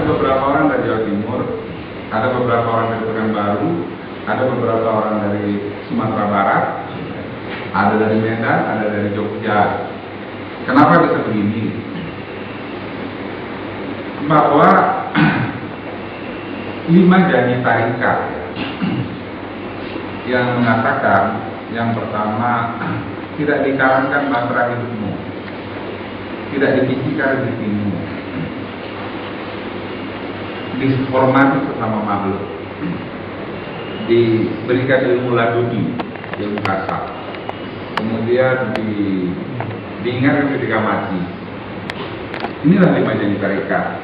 beberapa orang dari Jawa Timur, ada beberapa orang dari Pekanbaru, ada beberapa orang dari Sumatera Barat, ada dari Medan, ada dari Jogja. Kenapa bisa begini? Bahwa 5 janji tarikat yang mengatakan, yang pertama, tidak dikarankan bahtera hidupmu, tidak dibisikan rezekimu, dihormati sesama makhluk, diberikan ilmu laduni, ilmu kasar, kemudian diingatkan ketika mati. Inilah 5 janji tarikat.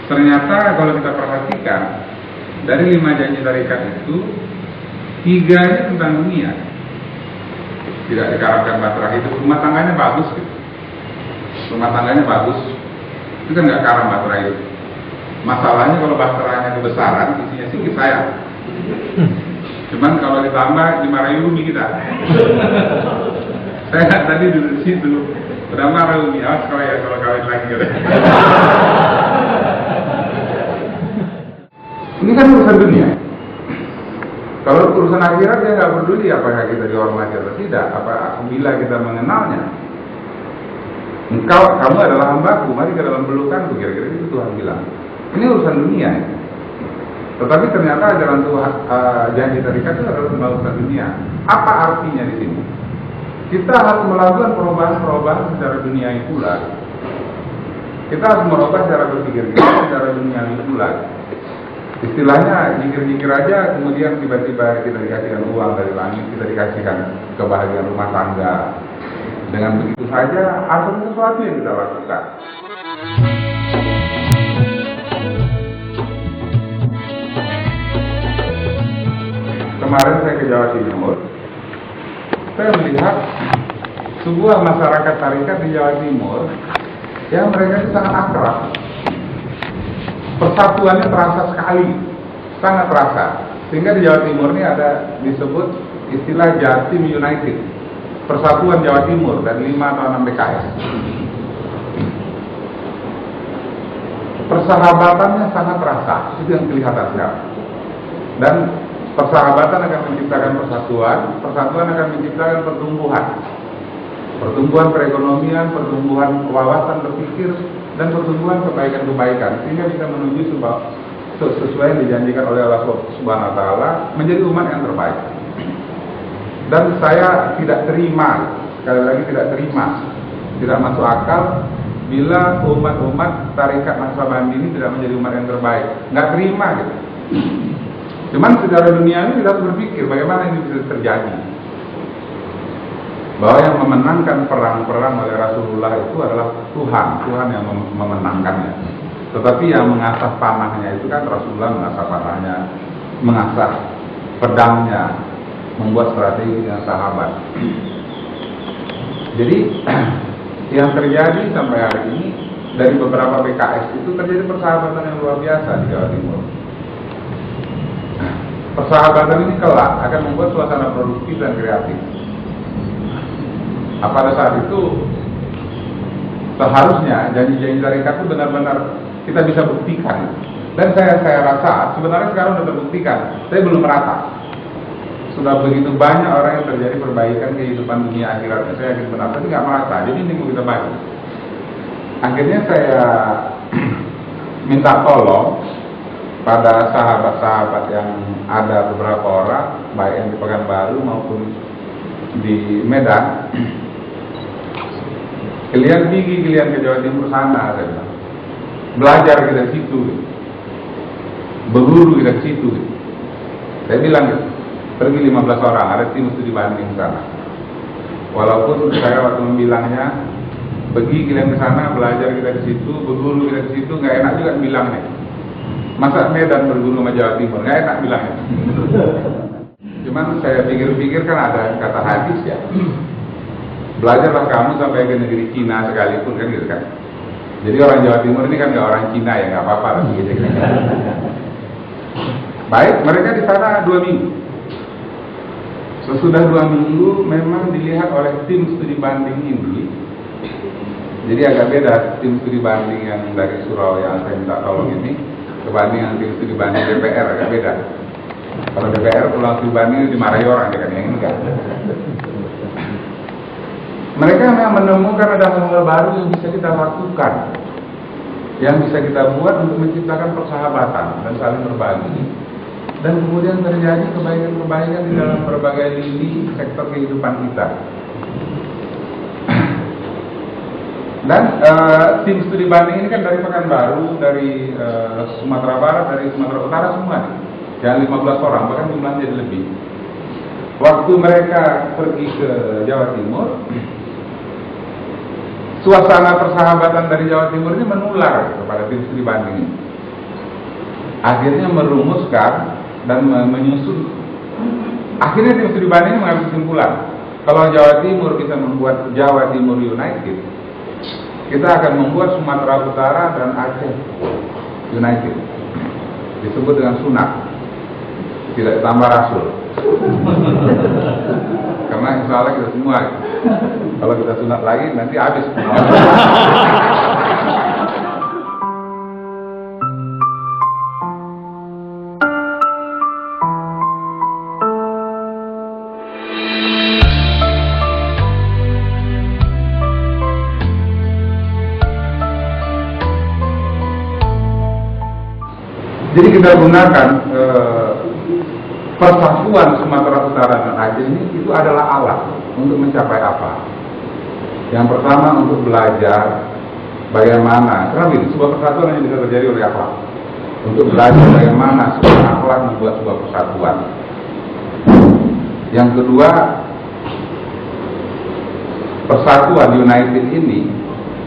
Ternyata kalau kita perhatikan, dari 5 janji tarikat itu 3 ini tentang dunia. Tidak dikarankan bahtera hidup, rumah tangganya bagus gitu. Rumah tangganya bagus, itu kan nggak karam bahtera hidup. Masalahnya kalau bahteranya kebesaran, isinya sedikit sayang. Cuman kalau ditambah dimarahin Umi kita. Saya tadi duduk di situ, udah marah Umi, awas kalau kawin lagi gitu. Ini kan urusan dunia. Kalau urusan akhirat dia nggak peduli apakah kita dihormati atau tidak, bila kita mengenalnya. Kamu adalah hambaku, mari ke dalam pelukanku, kira-kira itu Tuhan bilang. Ini urusan dunia. Tetapi ternyata ajaran Tuhan, janji tarikat itu adalah tentang urusan dunia. Apa artinya di sini? Kita harus melakukan perubahan-perubahan secara duniawi pula. Kita harus merubah cara berpikir kita secara duniawi pula. Istilahnya jikir-jikir aja, kemudian tiba-tiba kita dikasihkan uang dari langit, kita dikasihkan kebahagiaan rumah tangga. Dengan begitu saja, ada sesuatu yang kita lakukan. Kemarin saya ke Jawa Timur, saya melihat sebuah masyarakat tarikat di Jawa Timur yang mereka itu sangat akrab. Persatuannya terasa sekali, sangat terasa. Sehingga di Jawa Timur ini ada disebut istilah Jatim United, Persatuan Jawa Timur, dan 5 atau 6 PKS. Persahabatannya sangat terasa, itu yang kelihatan sekarang. Dan persahabatan akan menciptakan persatuan, persatuan akan menciptakan pertumbuhan. Pertumbuhan perekonomian, pertumbuhan wawasan berpikir, dan pertumbuhan kebaikan-kebaikan, sehingga bisa menuju sesuai yang dijanjikan oleh Allah Subhanahu wa Ta'ala, menjadi umat yang terbaik. Dan saya tidak terima, sekali lagi tidak masuk akal bila umat-umat tarikat Naksabandi ini tidak menjadi umat yang terbaik. Nggak terima gitu. Cuman secara dunia ini kita harus berpikir bagaimana ini bisa terjadi. Bahwa yang memenangkan perang-perang oleh Rasulullah itu adalah Tuhan yang memenangkannya. Tetapi yang mengasah panahnya itu kan Rasulullah, mengasah panahnya, mengasah pedangnya, membuat strategi dengan sahabat. Jadi yang terjadi sampai hari ini dari beberapa PKS itu terjadi persahabatan yang luar biasa di Jawa Timur. Persahabatan ini kelak akan membuat suasana produktif dan kreatif. Pada saat itu seharusnya janji-janji tarikat itu benar-benar kita bisa buktikan. Dan saya rasa sebenarnya sekarang sudah terbuktikan, tapi belum merata. Sudah begitu banyak orang yang terjadi perbaikan kehidupan dunia akhiratnya, saya yakin benar, tapi nggak merata. Jadi ini mau kita bagi. Akhirnya saya minta tolong pada sahabat-sahabat yang ada beberapa orang, baik yang di Pekanbaru maupun di Medan. Kalian ke Jawa Timur sana, saya bilang. Belajar kita di situ, berguru kita di situ. Saya bilang, pergi 15 orang, ada tim studi banding sana. Walaupun saya waktu membilangnya, pergi kalian ke sana, belajar kita di situ, berguru kita di situ, nggak enak juga bilangnya. Masa Medan berguru sama Jawa Timur, nggak enak bilangnya. Cuman saya pikir-pikir kan ada kata hadis ya. Belajarlah kamu sampai ke negeri Cina sekalipun, kan gitu kan. Jadi orang Jawa Timur ini kan nggak orang Cina ya, nggak apa-apa gitu. Baik, mereka di sana 2 minggu. Sesudah 2 minggu memang dilihat oleh tim studi banding ini Jadi agak beda tim studi banding yang dari Surau yang saya minta tolong ini kebanding yang tim studi banding DPR, agak beda. Kalau DPR pulang studi banding dimarahi orang, ya kan, yang enggak. Mereka memang menemukan ada hal-hal baru yang bisa kita lakukan, yang bisa kita buat untuk menciptakan persahabatan dan saling berbagi. Dan kemudian terjadi kebaikan-kebaikan di dalam berbagai lini sektor kehidupan kita. Dan tim studi banding ini kan dari Pekanbaru, dari Sumatera Barat, dari Sumatera Utara semua nih. Yang 15 orang, bahkan jumlahnya jadi lebih. Waktu mereka pergi ke Jawa Timur, suasana persahabatan dari Jawa Timur ini menular kepada tim studi banding ini. Akhirnya merumuskan dan menyusun. Akhirnya tim studi banding ini mengambil kesimpulan, kalau Jawa Timur bisa membuat Jawa Timur United, kita akan membuat Sumatera Utara dan Aceh United. Disebut dengan sunat, tidak tambah rasul. Karena insya Allah kita semua, kalau kita sunat lagi nanti habis. Jadi kita gunakan persatuan Sumatera Utara dan Aceh ini, itu adalah alat untuk mencapai apa? Yang pertama untuk belajar bagaimana, karena ini sebuah persatuan hanya bisa terjadi oleh akhlak. Untuk belajar bagaimana sebuah akhlak membuat sebuah persatuan. Yang kedua, persatuan United ini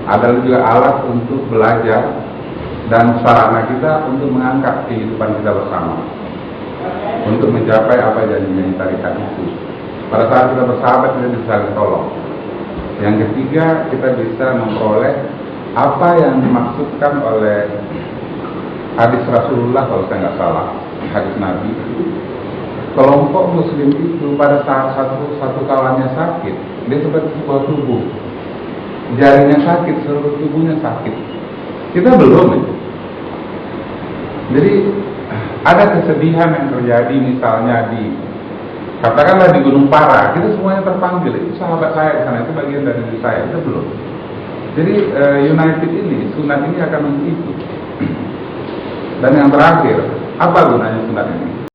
adalah juga alat untuk belajar dan sarana kita untuk mengangkat kehidupan kita bersama, untuk mencapai apa yang kita tarikan itu. Pada saat kita bersahabat, kita bisa saling tolong. Yang ketiga, kita bisa memperoleh apa yang dimaksudkan oleh hadis Rasulullah, kalau saya nggak salah, hadis Nabi. Kelompok Muslim itu pada saat satu kawannya sakit, dia seperti sebuah tubuh. Jarinya sakit, seluruh tubuhnya sakit. Kita belum itu. Jadi ada kesedihan yang terjadi misalnya katakanlah di Gunung Para, kita semuanya terpanggil, itu sahabat saya di sana, itu bagian dari diri saya, kita belum. Jadi United ini, sunat ini akan mengikuti. Dan yang terakhir, apa gunanya sunat ini?